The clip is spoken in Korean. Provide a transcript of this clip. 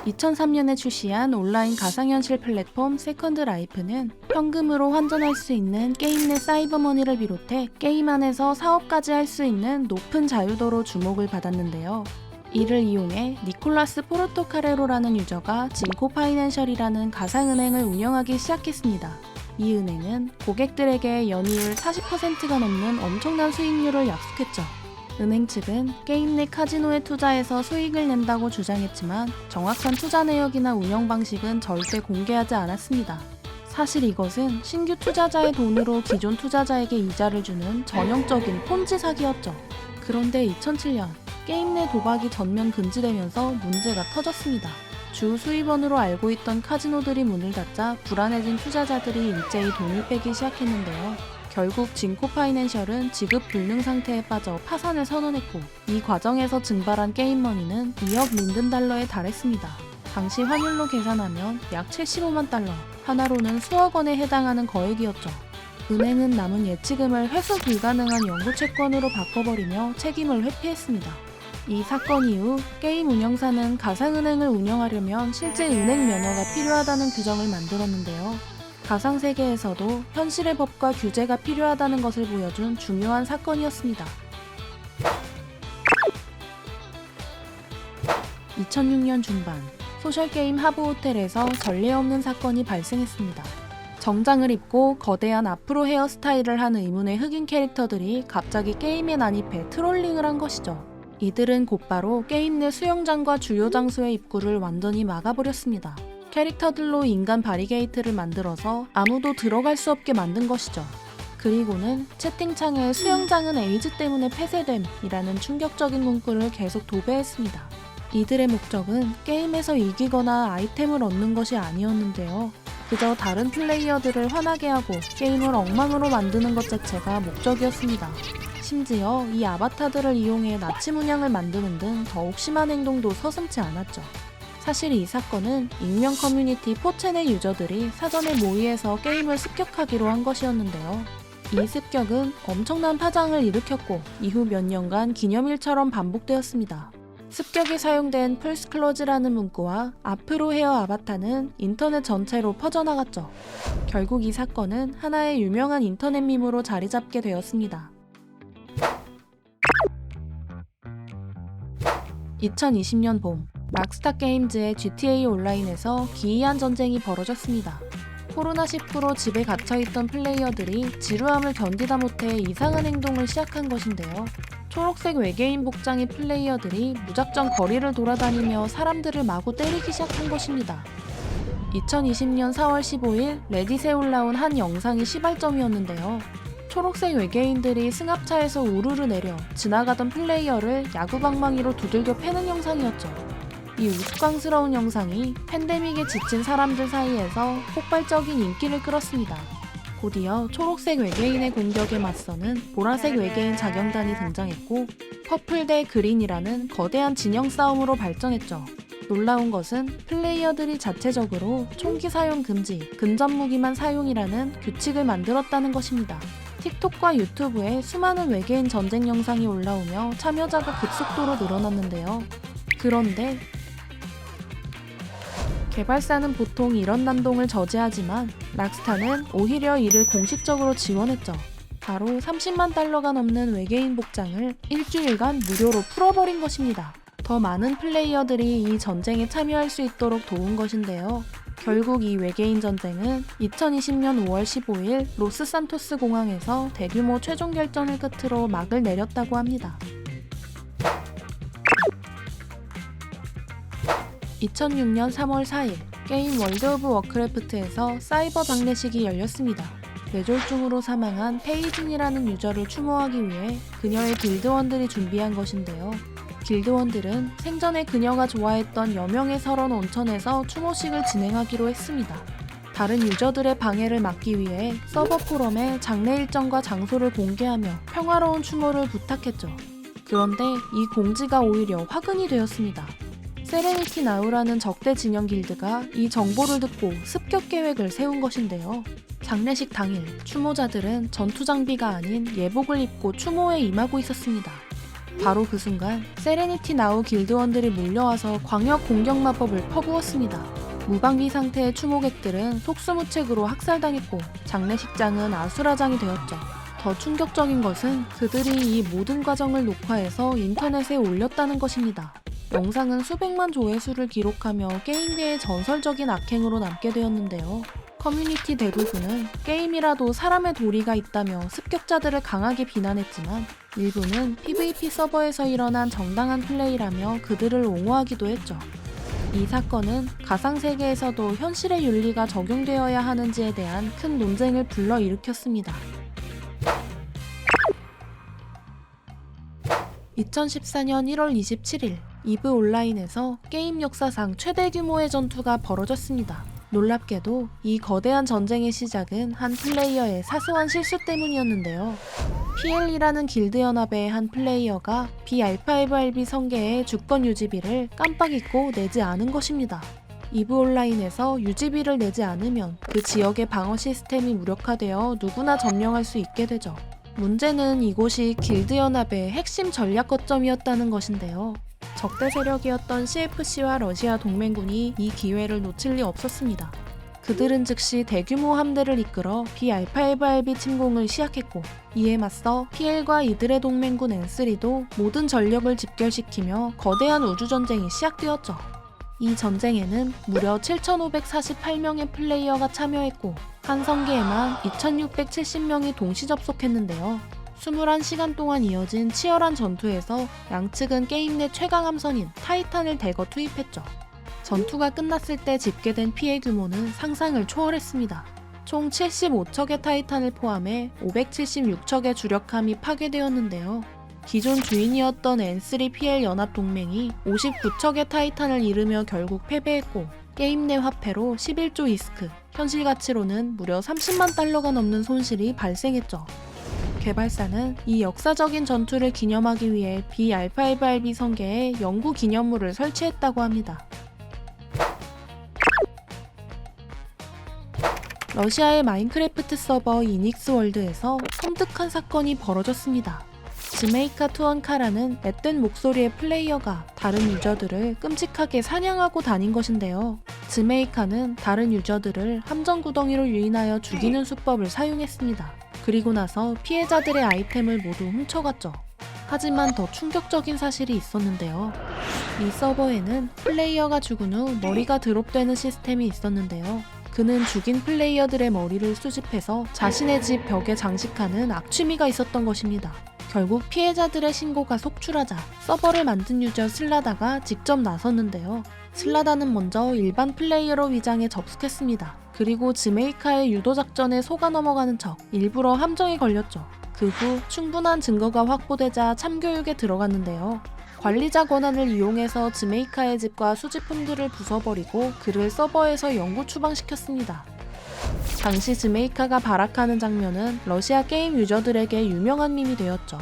2003년에 출시한 온라인 가상현실 플랫폼 세컨드 라이프는 현금으로 환전할 수 있는 게임 내 사이버머니를 비롯해 게임 안에서 사업까지 할 수 있는 높은 자유도로 주목을 받았는데요. 이를 이용해 니콜라스 포르토카레로라는 유저가 진코 파이낸셜이라는 가상은행을 운영하기 시작했습니다. 이 은행은 고객들에게 연이율 40%가 넘는 엄청난 수익률을 약속했죠. 은행 측은 게임 내 카지노에 투자해서 수익을 낸다고 주장했지만 정확한 투자 내역이나 운영 방식은 절대 공개하지 않았습니다. 사실 이것은 신규 투자자의 돈으로 기존 투자자에게 이자를 주는 전형적인 폰지 사기였죠. 그런데 2007년 게임 내 도박이 전면 금지되면서 문제가 터졌습니다. 주 수입원으로 알고 있던 카지노들이 문을 닫자 불안해진 투자자들이 일제히 돈을 빼기 시작했는데요. 결국 진코 파이낸셜은 지급 불능 상태에 빠져 파산을 선언했고 이 과정에서 증발한 게임머니는 2억 린든 달러에 달했습니다. 당시 환율로 계산하면 약 75만 달러, 하나로는 수억 원에 해당하는 거액이었죠. 은행은 남은 예치금을 회수 불가능한 영구 채권으로 바꿔버리며 책임을 회피했습니다. 이 사건 이후 게임 운영사는 가상은행을 운영하려면 실제 은행 면허가 필요하다는 규정을 만들었는데요. 가상세계에서도 현실의 법과 규제가 필요하다는 것을 보여준 중요한 사건이었습니다. 2006년 중반, 소셜게임 하브호텔에서 전례 없는 사건이 발생했습니다. 정장을 입고 거대한 아프로 헤어스타일을 한 의문의 흑인 캐릭터들이 갑자기 게임에 난입해 트롤링을 한 것이죠. 이들은 곧바로 게임 내 수영장과 주요 장소의 입구를 완전히 막아버렸습니다. 캐릭터들로 인간 바리게이트를 만들어서 아무도 들어갈 수 없게 만든 것이죠. 그리고는 채팅창에 수영장은 에이즈 때문에 폐쇄됨이라는 충격적인 문구를 계속 도배했습니다. 이들의 목적은 게임에서 이기거나 아이템을 얻는 것이 아니었는데요. 그저 다른 플레이어들을 화나게 하고 게임을 엉망으로 만드는 것 자체가 목적이었습니다. 심지어 이 아바타들을 이용해 나치 문양을 만드는 등 더욱 심한 행동도 서슴지 않았죠. 사실 이 사건은 익명 커뮤니티 4챈의 유저들이 사전에 모의해서 게임을 습격하기로 한 것이었는데요. 이 습격은 엄청난 파장을 일으켰고 이후 몇 년간 기념일처럼 반복되었습니다. 습격에 사용된 풀스클로즈라는 문구와 아프로 헤어 아바타는 인터넷 전체로 퍼져나갔죠. 결국 이 사건은 하나의 유명한 인터넷 밈으로 자리 잡게 되었습니다. 2020년 봄, 락스타 게임즈의 GTA 온라인에서 기이한 전쟁이 벌어졌습니다. 코로나19로 집에 갇혀있던 플레이어들이 지루함을 견디다 못해 이상한 행동을 시작한 것인데요. 초록색 외계인 복장의 플레이어들이 무작정 거리를 돌아다니며 사람들을 마구 때리기 시작한 것입니다. 2020년 4월 15일 레딧에 올라온 한 영상이 시발점이었는데요. 초록색 외계인들이 승합차에서 우르르 내려 지나가던 플레이어를 야구방망이로 두들겨 패는 영상이었죠. 이 우스꽝스러운 영상이 팬데믹에 지친 사람들 사이에서 폭발적인 인기를 끌었습니다. 곧이어 초록색 외계인의 공격에 맞서는 보라색 외계인 자경단이 등장했고 퍼플 대 그린이라는 거대한 진영 싸움으로 발전했죠. 놀라운 것은 플레이어들이 자체적으로 총기 사용 금지, 근접 무기만 사용이라는 규칙을 만들었다는 것입니다. 틱톡과 유튜브에 수많은 외계인 전쟁 영상이 올라오며 참여자가 급속도로 늘어났는데요. 그런데 개발사는 보통 이런 난동을 저지하지만 락스타는 오히려 이를 공식적으로 지원했죠. 바로 30만 달러가 넘는 외계인 복장을 일주일간 무료로 풀어버린 것입니다. 더 많은 플레이어들이 이 전쟁에 참여할 수 있도록 도운 것인데요. 결국 이 외계인 전쟁은 2020년 5월 15일 로스산토스 공항에서 대규모 최종 결전을 끝으로 막을 내렸다고 합니다. 2006년 3월 4일 게임 월드 오브 워크래프트에서 사이버 장례식이 열렸습니다. 뇌졸중으로 사망한 페이진이라는 유저를 추모하기 위해 그녀의 길드원들이 준비한 것인데요. 길드원들은 생전에 그녀가 좋아했던 여명의 설원 온천에서 추모식을 진행하기로 했습니다. 다른 유저들의 방해를 막기 위해 서버 포럼에 장례 일정과 장소를 공개하며 평화로운 추모를 부탁했죠. 그런데 이 공지가 오히려 화근이 되었습니다. 세레니티 나우라는 적대 진영 길드가 이 정보를 듣고 습격 계획을 세운 것인데요. 장례식 당일 추모자들은 전투 장비가 아닌 예복을 입고 추모에 임하고 있었습니다. 바로 그 순간 세레니티 나우 길드원들이 몰려와서 광역 공격 마법을 퍼부었습니다. 무방비 상태의 추모객들은 속수무책으로 학살당했고 장례식장은 아수라장이 되었죠. 더 충격적인 것은 그들이 이 모든 과정을 녹화해서 인터넷에 올렸다는 것입니다. 영상은 수백만 조회수를 기록하며 게임계의 전설적인 악행으로 남게 되었는데요. 커뮤니티 대부분은 게임이라도 사람의 도리가 있다며 습격자들을 강하게 비난했지만 일부는 PVP 서버에서 일어난 정당한 플레이라며 그들을 옹호하기도 했죠. 이 사건은 가상세계에서도 현실의 윤리가 적용되어야 하는지에 대한 큰 논쟁을 불러일으켰습니다. 2014년 1월 27일 이브 온라인에서 게임 역사상 최대 규모의 전투가 벌어졌습니다. 놀랍게도 이 거대한 전쟁의 시작은 한 플레이어의 사소한 실수 때문이었는데요. PL이라는 길드 연합의 한 플레이어가 BR5RB 성계의 주권 유지비를 깜빡 잊고 내지 않은 것입니다. 이브 온라인에서 유지비를 내지 않으면 그 지역의 방어 시스템이 무력화되어 누구나 점령할 수 있게 되죠. 문제는 이곳이 길드 연합의 핵심 전략 거점이었다는 것인데요. 적대 세력이었던 CFC와 러시아 동맹군이 이 기회를 놓칠 리 없었습니다. 그들은 즉시 대규모 함대를 이끌어 BR5RB 침공을 시작했고 이에 맞서 PL과 이들의 동맹군 N3도 모든 전력을 집결시키며 거대한 우주전쟁이 시작되었죠. 이 전쟁에는 무려 7,548명의 플레이어가 참여했고 한 성계에만 2,670명이 동시 접속했는데요. 21시간 동안 이어진 치열한 전투에서 양측은 게임 내 최강 함선인 타이탄을 대거 투입했죠. 전투가 끝났을 때 집계된 피해 규모는 상상을 초월했습니다. 총 75척의 타이탄을 포함해 576척의 주력함이 파괴되었는데요. 기존 주인이었던 N3PL 연합동맹이 59척의 타이탄을 잃으며 결국 패배했고 게임 내 화폐로 11조 이스크, 현실 가치로는 무려 30만 달러가 넘는 손실이 발생했죠. 개발사는 이 역사적인 전투를 기념하기 위해 BR5RB 성계에 영구 기념물을 설치했다고 합니다. 러시아의 마인크래프트 서버 이닉스 월드에서 섬뜩한 사건이 벌어졌습니다. 지메이카 투언카라는 앳된 목소리의 플레이어가 다른 유저들을 끔찍하게 사냥하고 다닌 것인데요. 지메이카는 다른 유저들을 함정 구덩이로 유인하여 죽이는 수법을 사용했습니다. 그리고 나서 피해자들의 아이템을 모두 훔쳐갔죠. 하지만 더 충격적인 사실이 있었는데요. 이 서버에는 플레이어가 죽은 후 머리가 드롭되는 시스템이 있었는데요. 그는 죽인 플레이어들의 머리를 수집해서 자신의 집 벽에 장식하는 악취미가 있었던 것입니다. 결국 피해자들의 신고가 속출하자 서버를 만든 유저 슬라다가 직접 나섰는데요. 슬라다는 먼저 일반 플레이어로 위장해 접속했습니다. 그리고 지메이카의 유도 작전에 속아 넘어가는 척 일부러 함정에 걸렸죠. 그 후 충분한 증거가 확보되자 참교육에 들어갔는데요. 관리자 권한을 이용해서 지메이카의 집과 수집품들을 부숴버리고 그를 서버에서 영구 추방시켰습니다. 당시 지메이카가 발악하는 장면은 러시아 게임 유저들에게 유명한 밈이 되었죠.